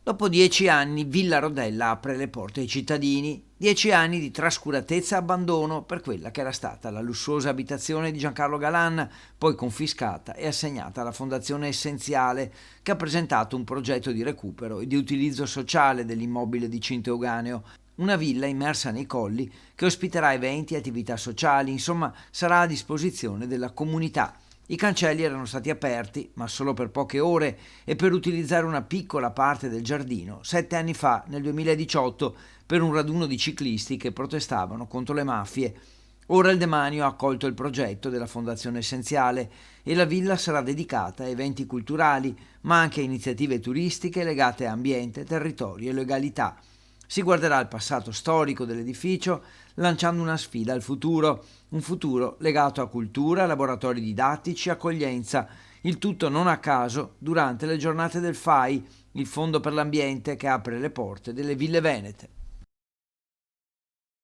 Dopo 10 anni Villa Rodella apre le porte ai cittadini, 10 anni di trascuratezza e abbandono per quella che era stata la lussuosa abitazione di Giancarlo Galan, poi confiscata e assegnata alla Fondazione Essenziale, che ha presentato un progetto di recupero e di utilizzo sociale dell'immobile di Cinto Euganeo, una villa immersa nei colli che ospiterà eventi e attività sociali, insomma sarà a disposizione della comunità. I cancelli erano stati aperti, ma solo per poche ore e per utilizzare una piccola parte del giardino 7 anni fa, nel 2018, per un raduno di ciclisti che protestavano contro le mafie. Ora il demanio ha accolto il progetto della Fondazione Essenziale e la villa sarà dedicata a eventi culturali, ma anche a iniziative turistiche legate a ambiente, territorio e legalità. Si guarderà al passato storico dell'edificio lanciando una sfida al futuro, un futuro legato a cultura, laboratori didattici, accoglienza, il tutto non a caso durante le giornate del FAI, il Fondo per l'Ambiente che apre le porte delle Ville Venete.